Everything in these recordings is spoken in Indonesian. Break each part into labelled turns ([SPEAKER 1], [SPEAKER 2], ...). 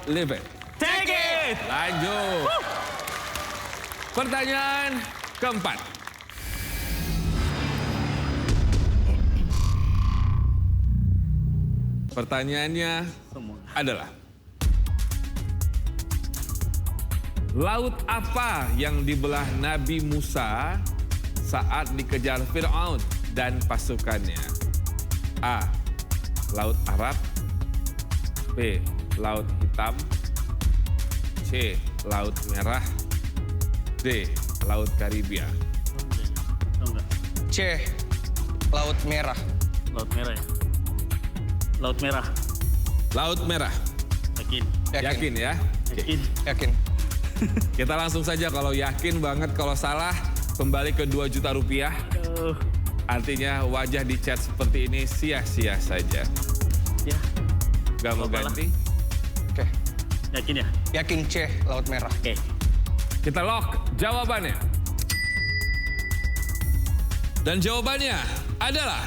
[SPEAKER 1] leave it?
[SPEAKER 2] Take it!
[SPEAKER 1] Lanjut. Pertanyaan keempat. Pertanyaannya adalah, laut apa yang dibelah Nabi Musa saat dikejar Fir'aun dan pasukannya? A. Laut Arab. B. Laut Hitam. C. Laut Merah. D. Laut Karibia.
[SPEAKER 2] Tahu nggak?
[SPEAKER 3] C. Laut Merah.
[SPEAKER 2] Laut Merah ya? Laut Merah.
[SPEAKER 1] Laut Merah.
[SPEAKER 2] Yakin?
[SPEAKER 1] Yakin ya?
[SPEAKER 2] Yakin?
[SPEAKER 3] Yakin.
[SPEAKER 1] Kita langsung saja, kalau yakin banget, kalau salah kembali ke 2 juta rupiah. Artinya wajah di chat seperti ini sia-sia saja.
[SPEAKER 2] Ya.
[SPEAKER 1] Gak mau
[SPEAKER 2] Apalah.
[SPEAKER 1] ganti?
[SPEAKER 3] Oke.
[SPEAKER 2] Yakin ya?
[SPEAKER 3] Yakin C. Laut Merah.
[SPEAKER 2] Oke.
[SPEAKER 1] Kita lock jawabannya. Dan jawabannya adalah...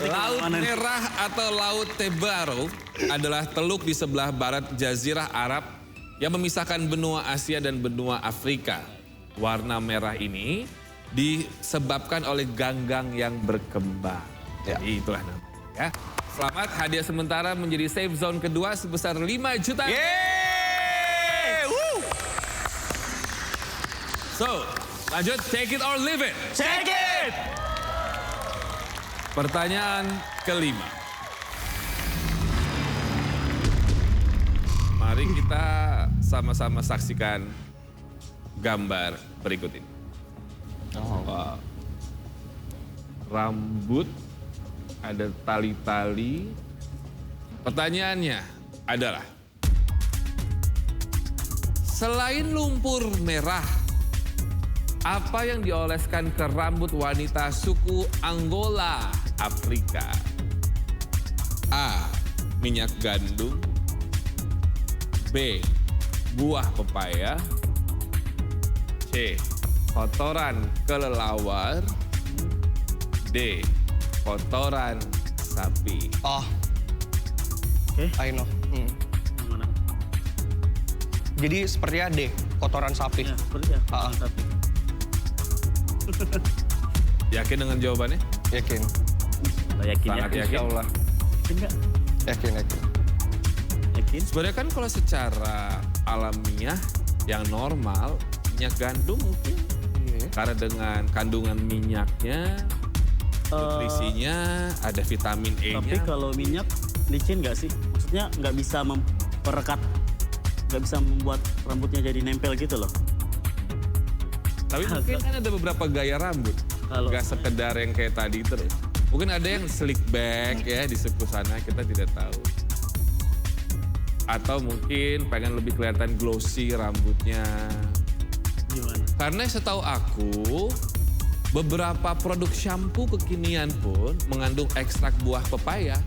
[SPEAKER 1] Laut Merah atau Laut Tebaro adalah teluk di sebelah barat Jazirah Arab yang memisahkan benua Asia dan benua Afrika. Warna merah ini disebabkan oleh ganggang yang berkembang.
[SPEAKER 3] Ya.
[SPEAKER 1] Jadi itulah namanya ya. Selamat, hadiah sementara menjadi safe zone kedua sebesar 5 juta.
[SPEAKER 3] Yeay! Woo!
[SPEAKER 1] So, lanjut, take it or leave it.
[SPEAKER 2] Take it!
[SPEAKER 1] Pertanyaan kelima. Mari kita sama-sama saksikan gambar berikut ini. Wow. Rambut, ada tali-tali. Pertanyaannya adalah, selain lumpur merah, apa yang dioleskan ke rambut wanita suku Angola, Afrika? A. Minyak gandum. B. Buah pepaya. C. Kotoran kelelawar. D. Kotoran sapi.
[SPEAKER 3] Oh,
[SPEAKER 2] Oke.
[SPEAKER 3] I know.
[SPEAKER 2] Yang mana?
[SPEAKER 3] Jadi sepertinya D. Kotoran sapi.
[SPEAKER 2] Ya, seperti ya.
[SPEAKER 3] Ah.
[SPEAKER 2] Tapi
[SPEAKER 1] Yakin dengan jawabannya?
[SPEAKER 3] Yakin.
[SPEAKER 2] yakin ya?
[SPEAKER 1] Sangat yakin.
[SPEAKER 3] Insya Allah.
[SPEAKER 2] Yakin nggak?
[SPEAKER 3] Yakin.
[SPEAKER 2] Yakin?
[SPEAKER 1] Sebenarnya kan kalau secara alamiah yang normal, minyak gandum mungkin.
[SPEAKER 3] Iya.
[SPEAKER 1] Karena dengan kandungan minyaknya, nutrisinya, ada vitamin E-nya.
[SPEAKER 2] Tapi kalau minyak licin nggak sih? Maksudnya nggak bisa memperekat, nggak bisa membuat rambutnya jadi nempel gitu loh.
[SPEAKER 1] Tapi mungkin kan ada beberapa gaya rambut.
[SPEAKER 2] Kalau-
[SPEAKER 1] Gak sekedar yang kayak tadi terus. Mungkin ada yang slick back ya di suku sana, kita tidak tahu. Atau mungkin pengen lebih kelihatan glossy rambutnya.
[SPEAKER 2] Gimana?
[SPEAKER 1] Karena setahu aku, beberapa produk shampoo kekinian pun mengandung ekstrak buah pepaya.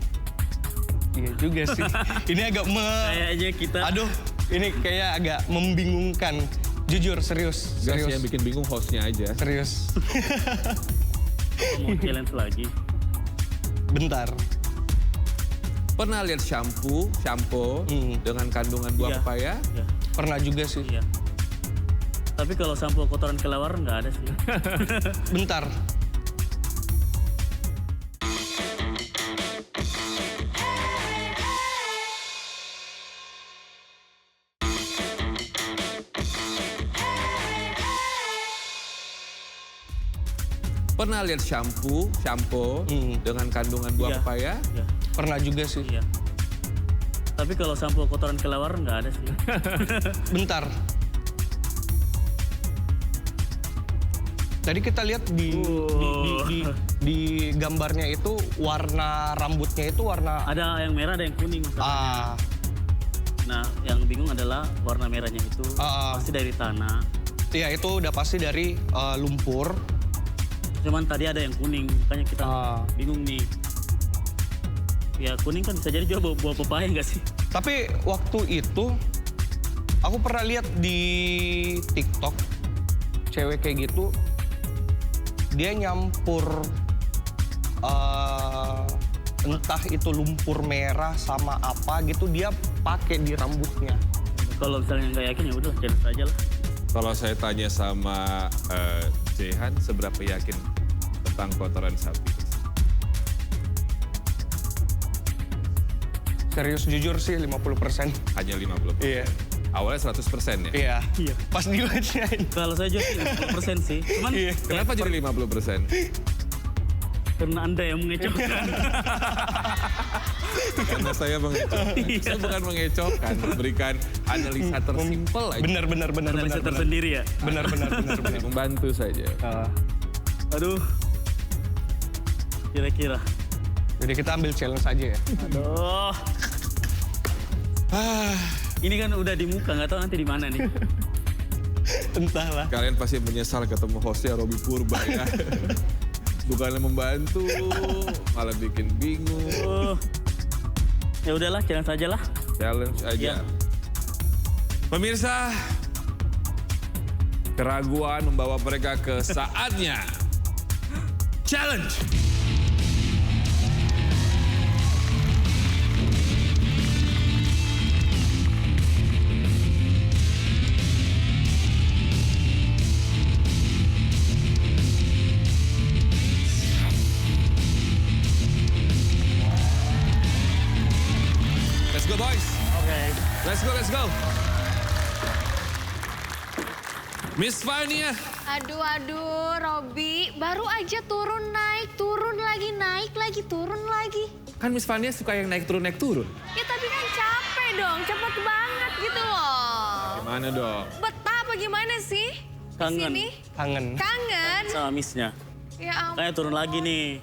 [SPEAKER 3] Iya juga sih. Ini agak
[SPEAKER 2] Kayaknya kita
[SPEAKER 3] Aduh, ini kayak agak membingungkan. Jujur, serius.
[SPEAKER 1] Gak sih,
[SPEAKER 3] Serius.
[SPEAKER 1] yang bikin bingung hostnya aja.
[SPEAKER 3] Serius.
[SPEAKER 2] mau challenge lagi.
[SPEAKER 3] Bentar.
[SPEAKER 1] Pernah lihat shampoo dengan kandungan buah
[SPEAKER 2] Iya.
[SPEAKER 1] pepaya?
[SPEAKER 2] Ya,
[SPEAKER 3] Pernah juga sih.
[SPEAKER 2] iya. Tapi kalau sampo kotoran kelelawar nggak ada sih.
[SPEAKER 3] Bentar.
[SPEAKER 1] Pernah lihat shampoo dengan kandungan buah
[SPEAKER 2] Iya.
[SPEAKER 1] pepaya?
[SPEAKER 2] Ya,
[SPEAKER 3] Pernah juga sih.
[SPEAKER 2] iya. Tapi kalau sampo kotoran kelelawar nggak ada sih.
[SPEAKER 3] Bentar. Tadi kita lihat di gambarnya itu warna rambutnya itu warna
[SPEAKER 2] Ada yang merah, ada yang kuning.
[SPEAKER 3] ah
[SPEAKER 2] Nah, yang bingung adalah warna merahnya itu pasti dari tanah.
[SPEAKER 3] ya itu udah pasti dari lumpur.
[SPEAKER 2] Cuman tadi ada yang kuning, makanya kita bingung nih. Ya kuning kan bisa jadi juga buah pepaya nggak sih?
[SPEAKER 3] Tapi waktu itu aku pernah lihat di TikTok cewek kayak gitu dia nyampur entah itu lumpur merah sama apa gitu, dia pakai di rambutnya.
[SPEAKER 2] Kalau misalnya nggak yakin ya udah challenge aja lah.
[SPEAKER 1] Kalau saya tanya sama Jehan, seberapa yakin tentang kotoran sapi?
[SPEAKER 3] Serius jujur sih 50%.
[SPEAKER 1] Hanya 50%.
[SPEAKER 3] Iya.
[SPEAKER 1] Awalnya 100% ya?
[SPEAKER 3] Iya.
[SPEAKER 2] Iya.
[SPEAKER 3] Pas dibacain.
[SPEAKER 2] Kalau saya juga 50% sih. Cuman
[SPEAKER 3] Iya.
[SPEAKER 1] Kenapa jadi 50%?
[SPEAKER 2] karena Anda yang mengecokkan.
[SPEAKER 1] Karena saya mengecokkan. Saya bukan mengecokkan, memberikan analisa tersimpel aja.
[SPEAKER 3] Benar.
[SPEAKER 2] Analisa tersendiri ya.
[SPEAKER 3] Benar.
[SPEAKER 1] Membantu saja.
[SPEAKER 2] Aduh. Kira-kira.
[SPEAKER 3] Jadi kita ambil challenge aja ya.
[SPEAKER 2] Aduh. Ini kan udah di muka, nggak tahu nanti di mana nih.
[SPEAKER 3] Entahlah.
[SPEAKER 1] Kalian pasti menyesal ketemu hostnya Robby Purba ya. Bukannya membantu, malah bikin bingung.
[SPEAKER 2] Ya udahlah, challenge aja lah.
[SPEAKER 1] Challenge
[SPEAKER 2] Iya.
[SPEAKER 1] aja. Pemirsa, keraguan membawa mereka ke saatnya challenge. Let's go boys.
[SPEAKER 2] Oke.
[SPEAKER 1] Let's go. Miss Fania.
[SPEAKER 4] Aduh, Robby, baru aja turun naik lagi, turun lagi.
[SPEAKER 1] Kan Miss Fania suka yang naik turun.
[SPEAKER 4] Ya tapi kan capek dong, cepet banget gitu loh.
[SPEAKER 1] Gimana dong?
[SPEAKER 4] Betah apa gimana sih?
[SPEAKER 2] Kangen.
[SPEAKER 4] Di sini? Kangen?
[SPEAKER 2] Sama missnya.
[SPEAKER 4] Ya ampun.
[SPEAKER 2] Kayak turun lagi nih.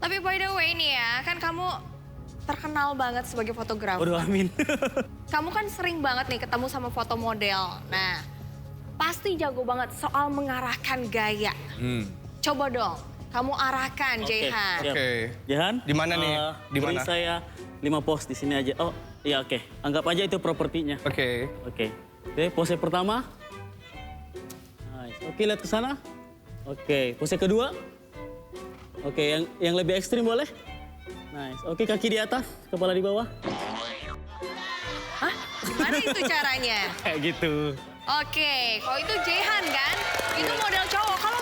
[SPEAKER 4] Tapi by the way nih ya, kan kamu terkenal banget sebagai fotografer.
[SPEAKER 2] Waduh, amin.
[SPEAKER 4] Kamu kan sering banget nih ketemu sama foto model. Nah, pasti jago banget soal mengarahkan gaya. Coba dong, kamu arahkan, Jehan.
[SPEAKER 2] siap.
[SPEAKER 3] Oke.
[SPEAKER 2] Jehan?
[SPEAKER 3] Di mana nih? Di
[SPEAKER 2] beri
[SPEAKER 3] mana?
[SPEAKER 2] saya 5 pose di sini aja. Oh, iya oke. Anggap aja itu propertinya.
[SPEAKER 3] Oke.
[SPEAKER 2] Oke, pose pertama. Nice. Oke, lihat ke sana. Oke, pose kedua. Oke, yang lebih ekstrim boleh? Nice. Oke, kaki di atas, kepala di bawah.
[SPEAKER 4] Hah? Gimana itu caranya?
[SPEAKER 2] Kayak gitu.
[SPEAKER 4] Oke, kalau itu Jehan kan? Itu model cowok. Kalau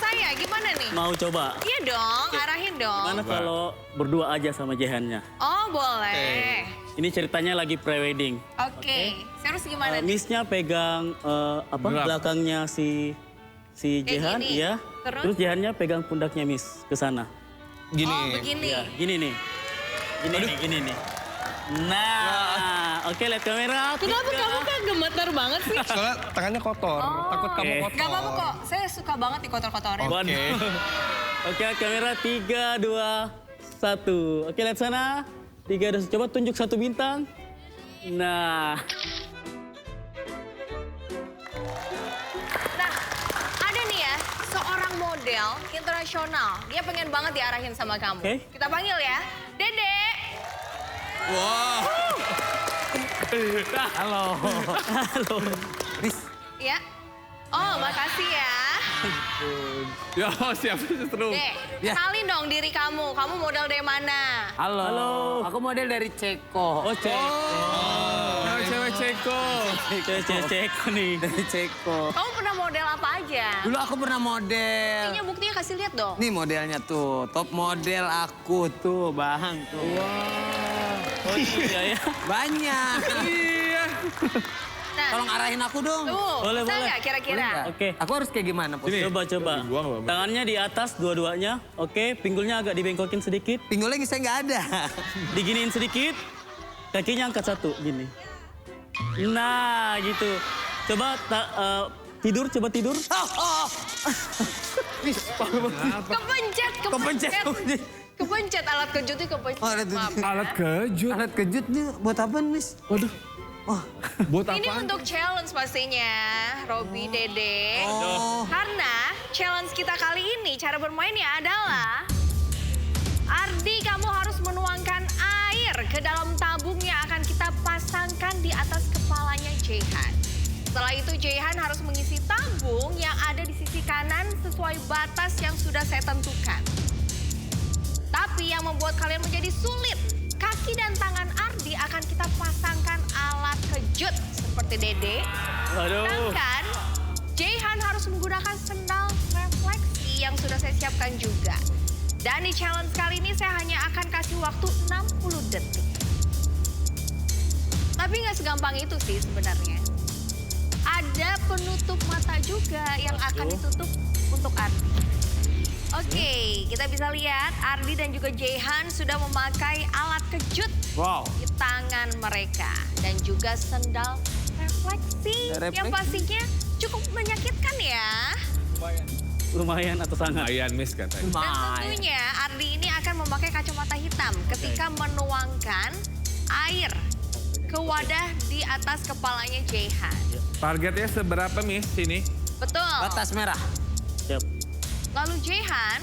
[SPEAKER 4] saya gimana nih?
[SPEAKER 2] Mau coba?
[SPEAKER 4] Iya dong, arahin dong.
[SPEAKER 2] Mana kalau berdua aja sama Jehannya?
[SPEAKER 4] Oh, boleh.
[SPEAKER 2] Ini ceritanya lagi pre-wedding.
[SPEAKER 4] Oke. Terus gimana nih?
[SPEAKER 2] Missnya pegang belakangnya si Jehan,
[SPEAKER 4] gini.
[SPEAKER 2] iya.
[SPEAKER 4] Terus?
[SPEAKER 2] Jehannya pegang pundaknya Miss ke sana.
[SPEAKER 3] Gini.
[SPEAKER 4] Oh, begini.
[SPEAKER 2] Iya, gini nih. Gini nih. Nah, oke lihat kamera.
[SPEAKER 4] Kenapa kamu kan gemetar banget sih?
[SPEAKER 3] Soalnya tangannya kotor. Takut kamu
[SPEAKER 2] Oke.
[SPEAKER 3] kotor.
[SPEAKER 4] Gak apa-apa kok, saya suka banget dikotor-kotorin.
[SPEAKER 3] Oke.
[SPEAKER 2] Oke, kamera 3, 2, 1. Oke, lihat sana. 3, 2, 1. Coba tunjuk 1 bintang. Nah,
[SPEAKER 4] Nah, ada nih ya, seorang model internasional. Dia pengen banget diarahin sama kamu.
[SPEAKER 2] Oke.
[SPEAKER 4] Kita panggil ya, Dede.
[SPEAKER 1] Wah.
[SPEAKER 2] halo.
[SPEAKER 4] Ya. Oh, makasih ya.
[SPEAKER 1] Ya siap seru.
[SPEAKER 4] Dek, kenalin dong diri kamu. Kamu model dari mana?
[SPEAKER 5] Halo, aku model dari Ceko.
[SPEAKER 2] Oh,
[SPEAKER 1] Cewek Ceko.
[SPEAKER 2] cek nih.
[SPEAKER 5] Dari Ceko.
[SPEAKER 4] Kamu pernah model apa aja?
[SPEAKER 5] Dulu aku pernah model.
[SPEAKER 4] Buktinya kasih lihat dong.
[SPEAKER 5] Nih modelnya tuh, top model aku tuh, Bang tuh.
[SPEAKER 2] Oh iya ya.
[SPEAKER 5] Banyak.
[SPEAKER 1] Iya.
[SPEAKER 4] Nah,
[SPEAKER 5] Tolong arahin aku dong.
[SPEAKER 4] tuh,
[SPEAKER 2] Boleh,
[SPEAKER 4] bisa
[SPEAKER 2] boleh.
[SPEAKER 4] nggak kira-kira?
[SPEAKER 2] Oke.
[SPEAKER 5] Aku harus kayak gimana, Pos?
[SPEAKER 2] Coba.
[SPEAKER 1] Gua nggak mau.
[SPEAKER 2] Tangannya di atas dua-duanya. Oke, pinggulnya agak dibengkokin sedikit.
[SPEAKER 5] Pinggulnya saya nggak ada.
[SPEAKER 2] Diginiin sedikit. Kakinya angkat 1, gini. Nah, gitu. Coba coba tidur.
[SPEAKER 4] Kepencet alat kejutnya kepencet.
[SPEAKER 5] Oh, alat
[SPEAKER 4] Maaf.
[SPEAKER 1] Alat kejut.
[SPEAKER 5] Alat kejut nih buat apa, Miss?
[SPEAKER 1] Waduh.
[SPEAKER 5] Wah,
[SPEAKER 1] Buat
[SPEAKER 4] Ini
[SPEAKER 1] apa?
[SPEAKER 4] untuk challenge pastinya, Robby, Dede.
[SPEAKER 5] Oh.
[SPEAKER 4] Karena challenge kita kali ini, cara bermainnya adalah Ardi, kamu harus menuangkan air ke dalam tabung yang akan kita pasangkan di atas kepalanya Jehan. Setelah itu Jehan harus mengisi tabung yang ada di sisi kanan sesuai batas yang sudah saya tentukan. Tapi yang membuat kalian menjadi sulit, kaki dan tangan Ardi akan kita pasangkan alat kejut seperti Dede.
[SPEAKER 2] Waduh.
[SPEAKER 4] Sedangkan Jayhan harus menggunakan sendal refleksi yang sudah saya siapkan juga. Dan di challenge kali ini saya hanya akan kasih waktu 60 detik. Tapi nggak segampang itu sih sebenarnya. Ada penutup mata juga yang akan ditutup untuk Ardi. Oke, kita bisa lihat Ardi dan juga Jayhan sudah memakai alat kejut di tangan mereka. Dan juga sendal refleksi yang pastinya cukup menyakitkan ya.
[SPEAKER 2] Lumayan atau sangat?
[SPEAKER 1] Lumayan miss katanya.
[SPEAKER 4] Dan tentunya Ardi ini akan memakai kacamata hitam ketika menuangkan air ke wadah di atas kepalanya Jayhan.
[SPEAKER 1] Targetnya seberapa miss ini?
[SPEAKER 4] Betul.
[SPEAKER 5] Batas merah.
[SPEAKER 2] Siap.
[SPEAKER 4] Lalu Jayhan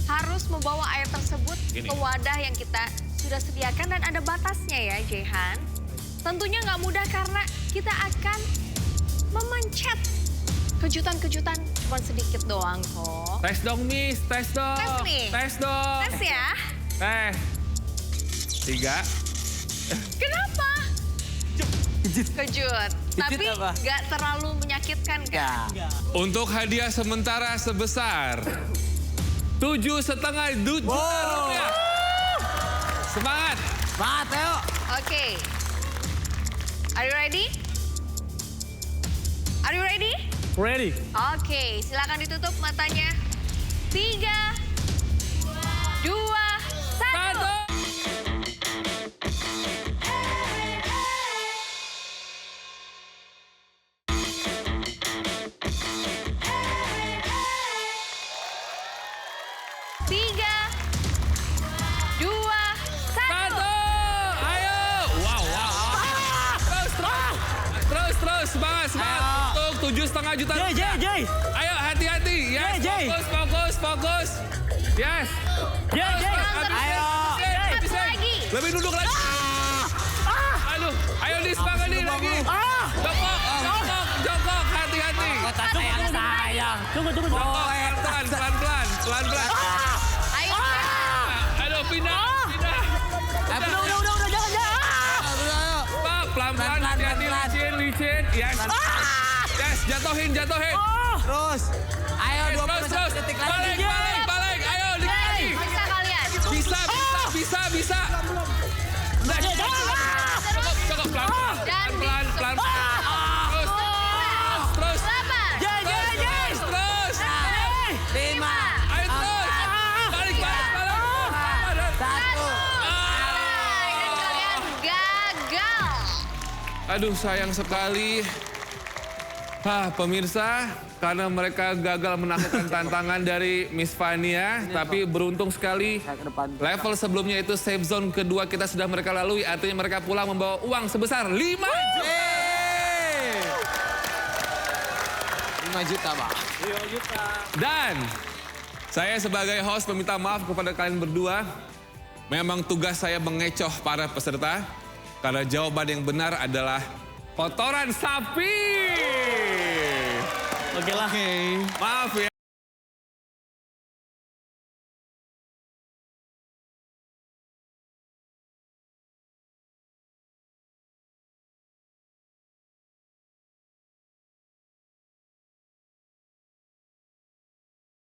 [SPEAKER 4] harus membawa air tersebut
[SPEAKER 1] Gini.
[SPEAKER 4] ke wadah yang kita sudah sediakan dan ada batasnya ya Jayhan. Tentunya nggak mudah karena kita akan memencet kejutan-kejutan cuma sedikit doang kok.
[SPEAKER 1] Tes dong miss, tes dong.
[SPEAKER 4] Tes nih.
[SPEAKER 1] Tes dong.
[SPEAKER 4] Tes ya.
[SPEAKER 1] Tes. 3.
[SPEAKER 4] Kenapa? Kejut. Tapi
[SPEAKER 5] apa?
[SPEAKER 4] nggak terlalu menyakitkan kan?
[SPEAKER 1] Untuk hadiah sementara sebesar 7,5 juta rupiah. Semangat.
[SPEAKER 5] Semangat, ayo.
[SPEAKER 4] Oke. Are you ready? Are you ready?
[SPEAKER 2] Ready?
[SPEAKER 4] Oke, silakan ditutup matanya. 3, 2, 1. Tiga, 2, 1.
[SPEAKER 1] Ayo. Wow. Terus. Semangat. Untuk 7,5 juta rupiah.
[SPEAKER 2] Jay.
[SPEAKER 1] Ayo hati-hati. Yes,
[SPEAKER 2] Jay.
[SPEAKER 1] fokus. Yes.
[SPEAKER 2] Jay.
[SPEAKER 1] Ayo.
[SPEAKER 4] Satu lagi.
[SPEAKER 1] Lebih duduk lagi. Aduh, ayo semangat nih lagi. Jongkok. Hati-hati.
[SPEAKER 5] Kota sayang.
[SPEAKER 2] Tunggu.
[SPEAKER 1] Jongkok, pelan-pelan.
[SPEAKER 4] Ayo.
[SPEAKER 1] Aduh, pindah.
[SPEAKER 2] Udah, jangan.
[SPEAKER 1] Pak, pelan-pelan, hati-hati, licin. Yes. Yes, jatuhin.
[SPEAKER 5] Terus. Ayo,
[SPEAKER 1] Terus.
[SPEAKER 5] 20 detik lagi.
[SPEAKER 1] Balik. Ayo, dikit lagi.
[SPEAKER 4] Bisa kalian.
[SPEAKER 1] Bisa. Udah, cukup. Pelan-pelan. Terus.
[SPEAKER 4] 8,
[SPEAKER 1] Terus.
[SPEAKER 5] 5,
[SPEAKER 1] Ayo terus. Balik.
[SPEAKER 5] 1.
[SPEAKER 4] dan kalian gagal.
[SPEAKER 1] Aduh, sayang sekali. Pemirsa, karena mereka gagal menaklukkan tantangan dari Miss Fania, tapi beruntung sekali level sebelumnya itu safe zone kedua kita sudah mereka lalui, artinya mereka pulang membawa uang sebesar 5 juta.
[SPEAKER 5] 5 juta, Bang.
[SPEAKER 1] Dan saya sebagai host meminta maaf kepada kalian berdua. Memang tugas saya mengecoh para peserta karena jawaban yang benar adalah kotoran sapi.
[SPEAKER 2] Oke lah.
[SPEAKER 1] Maaf ya.